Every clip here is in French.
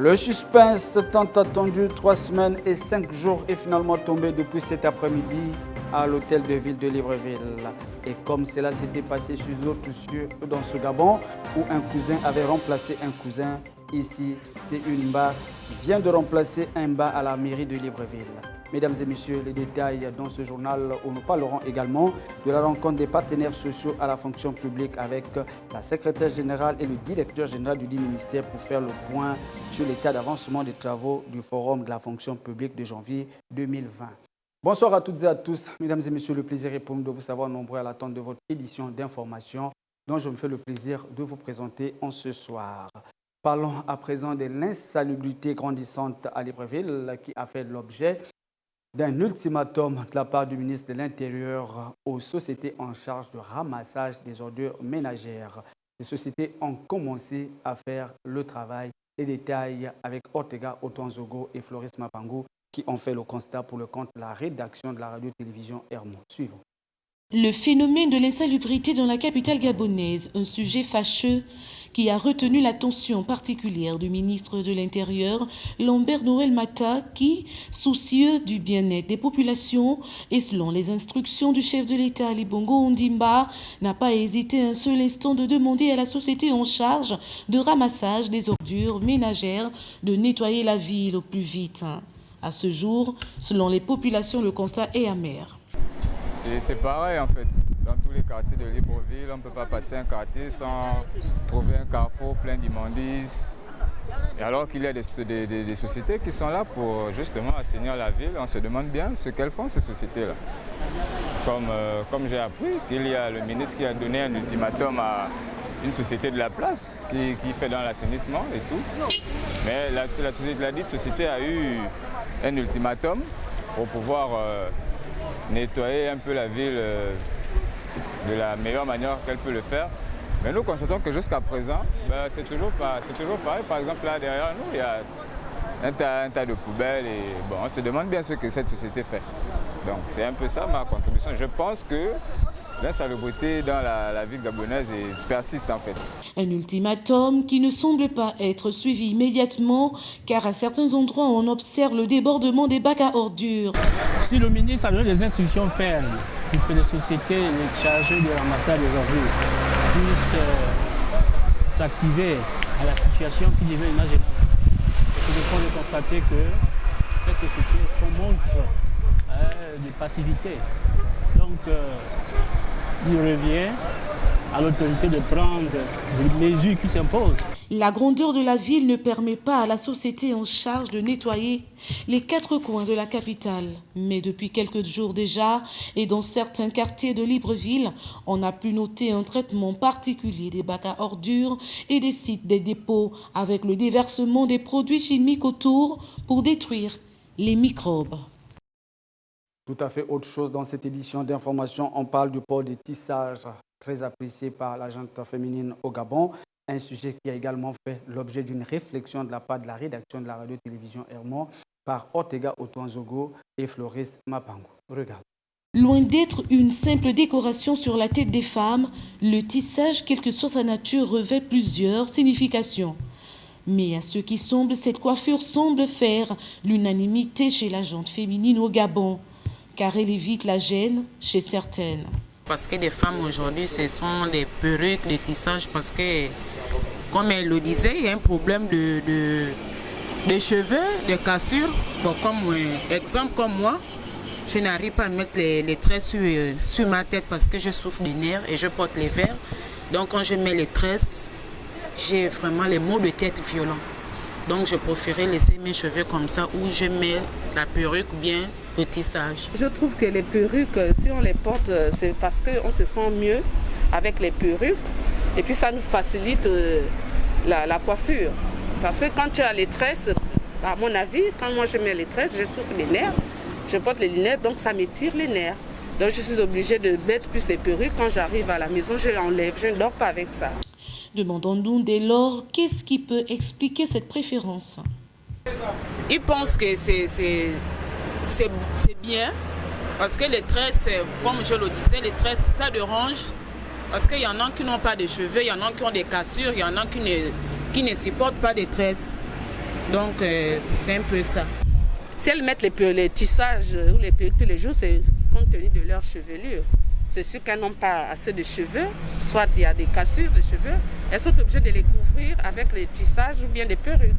Le suspense tant attendu 3 semaines et 5 jours est finalement tombé depuis cet après-midi à l'hôtel de ville de Libreville. Et comme cela s'était passé sur d'autres cieux dans ce Gabon où un cousin avait remplacé un cousin, ici c'est une Mba qui vient de remplacer un Mba à la mairie de Libreville. Mesdames et messieurs, les détails dans ce journal où nous parlerons également de la rencontre des partenaires sociaux à la fonction publique avec la secrétaire générale et le directeur général du dit ministère pour faire le point sur l'état d'avancement des travaux du forum de la fonction publique de janvier 2020. Bonsoir à toutes et à tous. Mesdames et messieurs, le plaisir est pour nous de vous savoir nombreux à l'attente de votre édition d'information dont je me fais le plaisir de vous présenter en ce soir. Parlons à présent de l'insalubrité grandissante à Libreville qui a fait l'objet d'un ultimatum de la part du ministre de l'Intérieur aux sociétés en charge de ramassage des ordures ménagères. Les sociétés ont commencé à faire le travail. Les détails avec Ortega Otonzogo et Floris Mapango qui ont fait le constat pour le compte de la rédaction de la radio-télévision Hermont. Suivons. Le phénomène de l'insalubrité dans la capitale gabonaise, un sujet fâcheux qui a retenu l'attention particulière du ministre de l'Intérieur, Lambert Noël Mata, qui, soucieux du bien-être des populations et selon les instructions du chef de l'État Ali Bongo Ondimba, n'a pas hésité un seul instant de demander à la société en charge de ramassage des ordures ménagères de nettoyer la ville au plus vite. À ce jour, selon les populations, le constat est amer. C'est pareil en fait, dans tous les quartiers de Libreville, on ne peut pas passer un quartier sans trouver un carrefour plein d'immondices. Et alors qu'il y a des sociétés qui sont là pour justement assainir la ville, on se demande bien ce qu'elles font ces sociétés-là. Comme j'ai appris qu'il y a le ministre qui a donné un ultimatum à une société de la place qui fait dans l'assainissement et tout. Mais la dite société a eu un ultimatum pour pouvoir nettoyer un peu la ville de la meilleure manière qu'elle peut le faire. Mais nous constatons que jusqu'à présent, c'est toujours pareil. Par exemple, là derrière nous, il y a un tas de poubelles et bon, on se demande bien ce que cette société fait. Donc c'est un peu ça ma contribution. Je pense que l'insalubrité dans la ville gabonaise persiste en fait. Un ultimatum qui ne semble pas être suivi immédiatement car à certains endroits on observe le débordement des bacs à ordures. Si le ministre a donné des instructions fermes pour que les sociétés chargées de ramassage des ordures puissent s'activer à la situation qui devient une gênante, il faut de constater que ces sociétés font montre de passivité. Donc, il revient à l'autorité de prendre des mesures qui s'imposent. La grandeur de la ville ne permet pas à la société en charge de nettoyer les 4 coins de la capitale. Mais depuis quelques jours déjà, et dans certains quartiers de Libreville, on a pu noter un traitement particulier des bacs à ordures et des sites des dépôts avec le déversement des produits chimiques autour pour détruire les microbes. Tout à fait autre chose dans cette édition d'information. On parle du port des tissages, très apprécié par la gente féminine au Gabon. Un sujet qui a également fait l'objet d'une réflexion de la part de la rédaction de la radio-télévision Hermont par Ortega Otonzogo et Floris Mapango. Regarde. Loin d'être une simple décoration sur la tête des femmes, le tissage, quelle que soit sa nature, revêt plusieurs significations. Mais à ce qui semble, cette coiffure semble faire l'unanimité chez la gente féminine au Gabon, car elle évite la gêne chez certaines. Parce que les femmes aujourd'hui, ce sont des perruques, des tissages, parce que, comme elle le disait, il y a un problème de cheveux, de cassures. Donc, exemple comme moi, je n'arrive pas à mettre les tresses sur ma tête parce que je souffre des nerfs et je porte les verres. Donc, quand je mets les tresses, j'ai vraiment les maux de tête violents. Donc, je préférais laisser mes cheveux comme ça où je mets la perruque bien le tissage. Je trouve que les perruques, si on les porte, c'est parce qu'on se sent mieux avec les perruques. Et puis, ça nous facilite la coiffure. Parce que quand tu as les tresses, à mon avis, quand moi je mets les tresses, je souffre des nerfs. Je porte les lunettes, donc ça m'étire les nerfs. Donc, je suis obligée de mettre plus les perruques. Quand j'arrive à la maison, je l'enlève. Je ne dors pas avec ça. Demandons-nous dès lors qu'est-ce qui peut expliquer cette préférence. Ils pensent que c'est bien parce que les tresses, comme je le disais, les tresses, ça dérange parce qu'il y en a qui n'ont pas de cheveux, il y en a qui ont des cassures, il y en a qui ne supportent pas des tresses. Donc, c'est un peu ça. Si elles mettent les tissages ou les perruques tous les jours, c'est compte tenu de leur chevelure. C'est sûr qu'elles n'ont pas assez de cheveux, soit il y a des cassures de cheveux, elles sont obligées de les couvrir avec les tissages ou bien des perruques.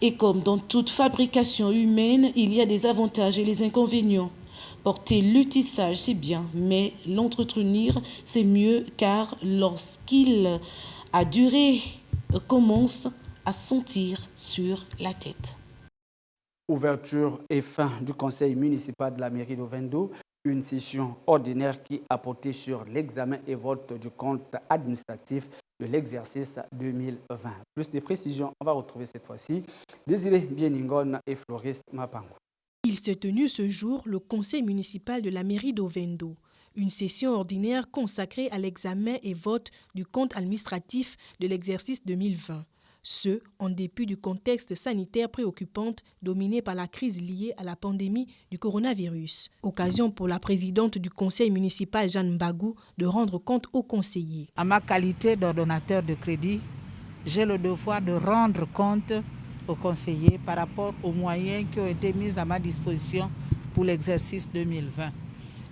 Et comme dans toute fabrication humaine, il y a des avantages et des inconvénients. Porter le tissage, c'est bien, mais l'entretenir, c'est mieux car lorsqu'il a duré, commence à sentir sur la tête. Ouverture et fin du conseil municipal de la mairie d'Ovendo, une session ordinaire qui a porté sur l'examen et vote du compte administratif de l'exercice 2020. Plus de précisions, on va retrouver cette fois-ci Désiré Bieningon et Floris Mapango. Il s'est tenu ce jour le conseil municipal de la mairie d'Ovendo, une session ordinaire consacrée à l'examen et vote du compte administratif de l'exercice 2020. Ce, en dépit du contexte sanitaire préoccupant dominé par la crise liée à la pandémie du coronavirus. Occasion pour la présidente du conseil municipal, Jeanne Mbagou, de rendre compte aux conseillers. À ma qualité d'ordonnateur de crédit, j'ai le devoir de rendre compte aux conseillers par rapport aux moyens qui ont été mis à ma disposition pour l'exercice 2020.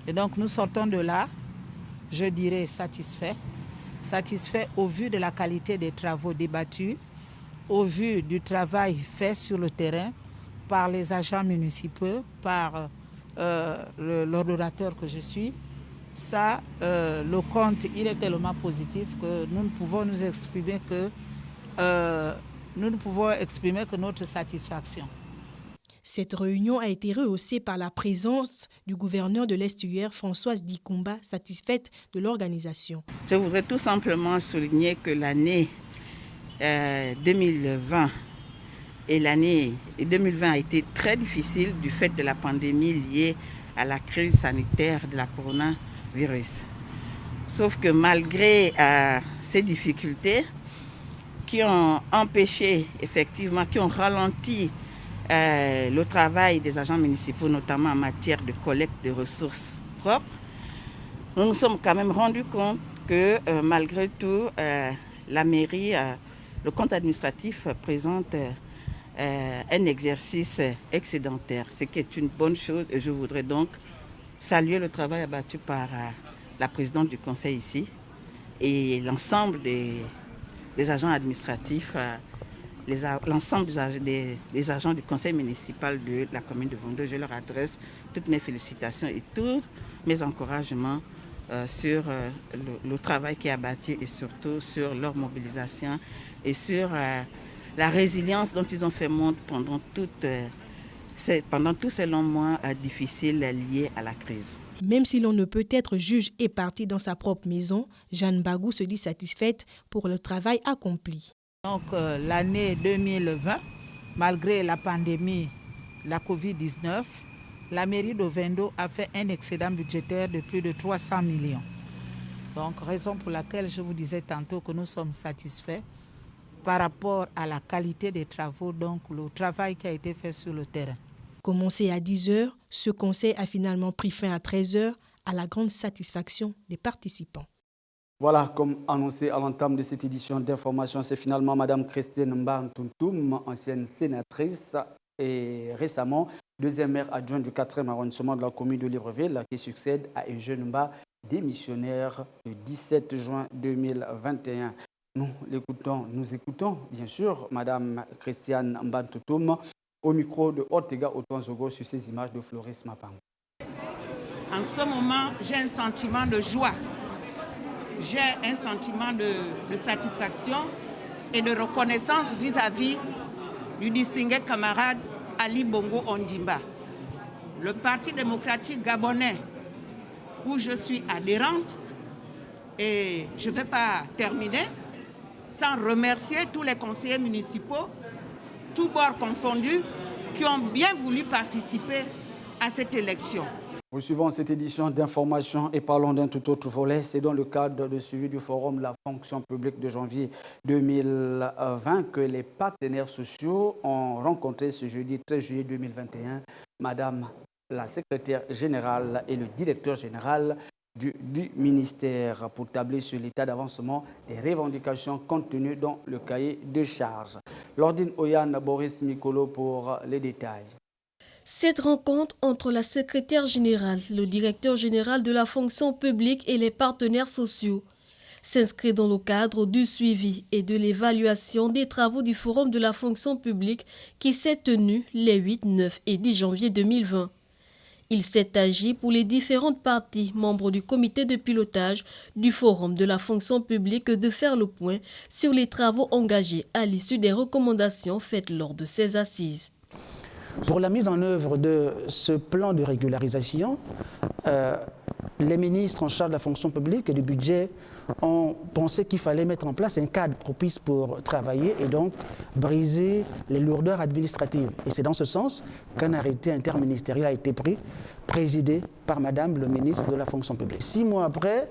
Et donc nous sortons de là, je dirais satisfait au vu de la qualité des travaux débattus, au vu du travail fait sur le terrain par les agents municipaux, par l'ordonnateur que je suis. Ça, le compte, il est tellement positif que nous ne pouvons exprimer que notre satisfaction. Cette réunion a été rehaussée par la présence du gouverneur de l'Estuaire, Françoise Dikumba, satisfaite de l'organisation. Je voudrais tout simplement souligner que l'année 2020 et l'année 2020 a été très difficile du fait de la pandémie liée à la crise sanitaire de la coronavirus. Sauf que malgré ces difficultés qui ont empêché, effectivement, qui ont ralenti le travail des agents municipaux, notamment en matière de collecte de ressources propres, nous nous sommes quand même rendus compte que malgré tout, la mairie, le compte administratif présente un exercice excédentaire, ce qui est une bonne chose et je voudrais donc saluer le travail abattu par la présidente du conseil ici et l'ensemble des agents administratifs, l'ensemble des agents du conseil municipal de la commune de Ovendo. Je leur adresse toutes mes félicitations et tous mes encouragements sur le travail qui est abattu et surtout sur leur mobilisation et sur la résilience dont ils ont fait montre pendant tous ces longs mois difficiles liés à la crise. Même si l'on ne peut être juge et partie dans sa propre maison, Jeanne Mbagou se dit satisfaite pour le travail accompli. Donc l'année 2020, malgré la pandémie, la Covid-19, la mairie d'Ovendo a fait un excédent budgétaire de plus de 300 millions. Donc raison pour laquelle je vous disais tantôt que nous sommes satisfaits par rapport à la qualité des travaux, donc le travail qui a été fait sur le terrain. Commencé à 10h, ce conseil a finalement pris fin à 13h à la grande satisfaction des participants. Voilà, comme annoncé à l'entame de cette édition d'information, c'est finalement Mme Christine Mbantuntum, ancienne sénatrice et récemment deuxième maire adjointe du 4e arrondissement de la commune de Libreville, qui succède à un jeune Mba démissionnaire le 17 juin 2021. Nous écoutons bien sûr Mme Christiane Mbantuntum au micro de Ortega Otonzogo sur ces images de Floris Mapango. En ce moment, j'ai un sentiment de joie. J'ai un sentiment de satisfaction et de reconnaissance vis-à-vis du distingué camarade Ali Bongo Ondimba. Le Parti démocratique gabonais, où je suis adhérente, et je ne vais pas terminer sans remercier tous les conseillers municipaux, tous bords confondus, qui ont bien voulu participer à cette élection. Poursuivons cette édition d'information et parlons d'un tout autre volet. C'est dans le cadre de suivi du Forum de la fonction publique de janvier 2020 que les partenaires sociaux ont rencontré ce jeudi 13 juillet 2021 Madame la secrétaire générale et le directeur général du ministère pour tabler sur l'état d'avancement des revendications contenues dans le cahier de charges. Lordine Oyane, Boris Mikolo pour les détails. Cette rencontre entre la secrétaire générale, le directeur général de la fonction publique et les partenaires sociaux s'inscrit dans le cadre du suivi et de l'évaluation des travaux du Forum de la fonction publique qui s'est tenu les 8, 9 et 10 janvier 2020. Il s'est agi pour les différentes parties membres du comité de pilotage du Forum de la fonction publique de faire le point sur les travaux engagés à l'issue des recommandations faites lors de ces assises. Pour la mise en œuvre de ce plan de régularisation, les ministres en charge de la fonction publique et du budget ont pensé qu'il fallait mettre en place un cadre propice pour travailler et donc briser les lourdeurs administratives. Et c'est dans ce sens qu'un arrêté interministériel a été pris, présidé par Madame le ministre de la fonction publique. 6 mois après,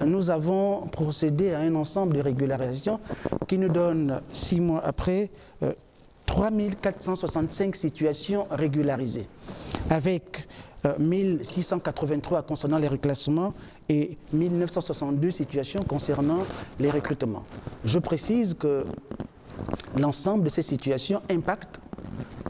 nous avons procédé à un ensemble de régularisation qui nous donne, 6 mois après, 3465 situations régularisées, avec 1683 concernant les reclassements et 1962 situations concernant les recrutements. Je précise que l'ensemble de ces situations impactent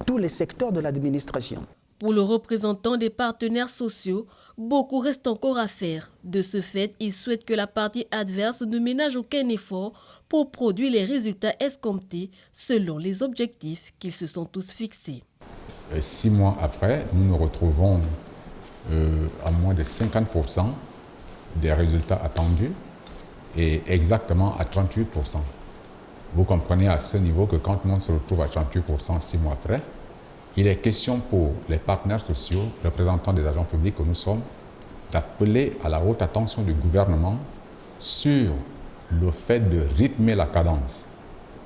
tous les secteurs de l'administration. Pour le représentant des partenaires sociaux, beaucoup reste encore à faire. De ce fait, il souhaite que la partie adverse ne ménage aucun effort pour produire les résultats escomptés selon les objectifs qu'ils se sont tous fixés. 6 mois après, nous nous retrouvons à moins de 50% des résultats attendus et exactement à 38%. Vous comprenez à ce niveau que quand on se retrouve à 38% 6 mois après, il est question pour les partenaires sociaux, représentants des agents publics que nous sommes, d'appeler à la haute attention du gouvernement sur le fait de rythmer la cadence.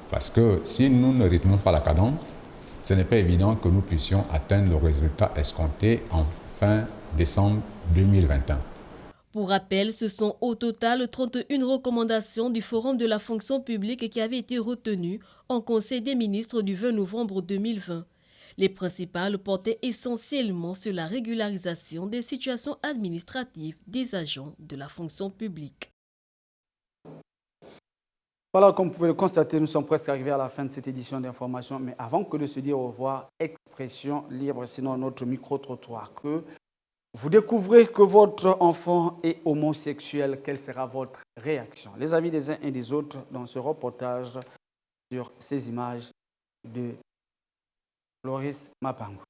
Parce que si nous ne rythmons pas la cadence, ce n'est pas évident que nous puissions atteindre le résultat escompté en fin décembre 2021. Pour rappel, ce sont au total 31 recommandations du Forum de la fonction publique qui avaient été retenues en Conseil des ministres du 20 novembre 2020. Les principales portaient essentiellement sur la régularisation des situations administratives des agents de la fonction publique. Voilà, comme vous pouvez le constater, nous sommes presque arrivés à la fin de cette édition d'information. Mais avant que de se dire au revoir, expression libre, sinon notre micro-trottoir, que vous découvrez que votre enfant est homosexuel, quelle sera votre réaction? Les avis des uns et des autres dans ce reportage sur ces images de Floris Mapango.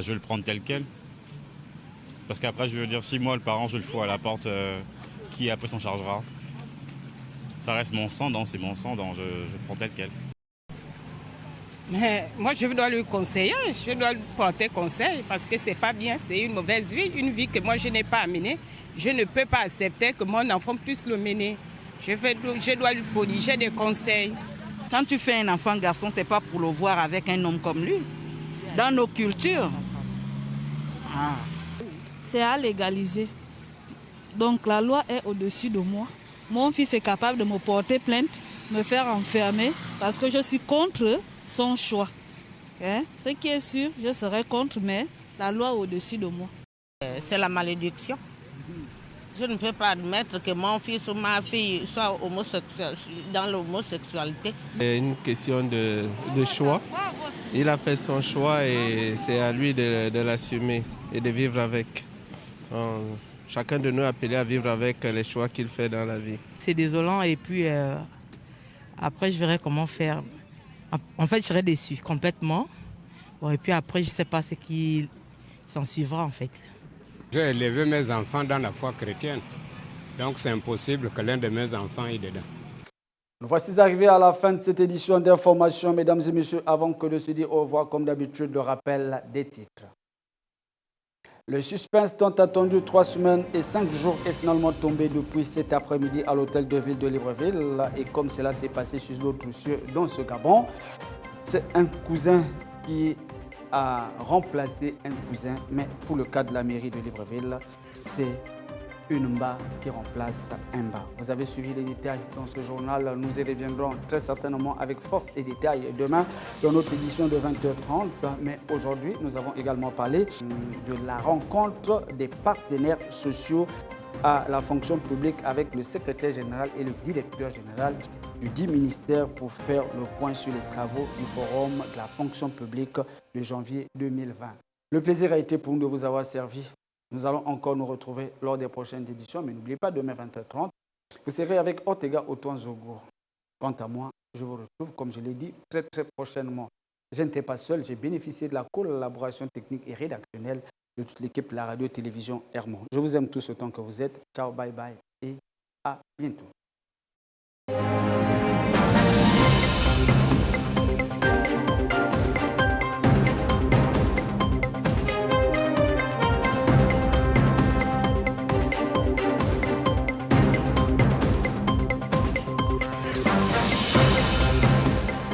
Je vais le prendre tel quel. Parce qu'après, je veux dire, si moi, le parent, je le fous à la porte, qui après s'en chargera? Ça reste mon sang, donc c'est mon sang, donc je prends tel quel. Mais moi, je dois lui conseiller, je dois lui porter conseil parce que c'est pas bien, c'est une mauvaise vie, une vie que moi je n'ai pas amenée. Je ne peux pas accepter que mon enfant puisse le mener. Je dois lui prodiguer des conseils. Quand tu fais un enfant garçon, c'est pas pour le voir avec un homme comme lui. Dans nos cultures, c'est à légaliser. Donc la loi est au-dessus de moi. Mon fils est capable de me porter plainte, me faire enfermer parce que je suis contre son choix. Ce qui est sûr, je serai contre, mais la loi est au-dessus de moi. C'est la malédiction. Je ne peux pas admettre que mon fils ou ma fille soit dans l'homosexualité. C'est une question de choix. Il a fait son choix et c'est à lui de l'assumer et de vivre avec. Chacun de nous est appelé à vivre avec les choix qu'il fait dans la vie. C'est désolant et puis après je verrai comment faire. En fait je serai déçue complètement. Bon, et puis après je ne sais pas ce qui s'en suivra en fait. J'ai élevé mes enfants dans la foi chrétienne. Donc c'est impossible que l'un de mes enfants ait dedans. Nous voici arrivés à la fin de cette édition d'information, mesdames et messieurs. Avant que de se dire au revoir, comme d'habitude, le rappel des titres. Le suspense tant attendu 3 semaines et 5 jours est finalement tombé depuis cet après-midi à l'hôtel de ville de Libreville. Et comme cela s'est passé sur d'autres cieux dans ce Gabon, c'est un cousin qui a remplacé un cousin. Mais pour le cas de la mairie de Libreville, c'est Unumba qui remplace Imba. Vous avez suivi les détails dans ce journal. Nous y reviendrons très certainement avec force et détails demain dans notre édition de 20h30. Mais aujourd'hui, nous avons également parlé de la rencontre des partenaires sociaux à la fonction publique avec le secrétaire général et le directeur général du dit ministère pour faire le point sur les travaux du forum de la fonction publique de janvier 2020. Le plaisir a été pour nous de vous avoir servi. Nous allons encore nous retrouver lors des prochaines éditions, mais n'oubliez pas, demain 20h30, vous serez avec Ortega Otoan-Zogo. Quant à moi, je vous retrouve, comme je l'ai dit, très prochainement. Je n'étais pas seul, j'ai bénéficié de la collaboration technique et rédactionnelle de toute l'équipe de la radio-télévision Hermont. Je vous aime tous autant que vous êtes. Ciao, bye bye et à bientôt.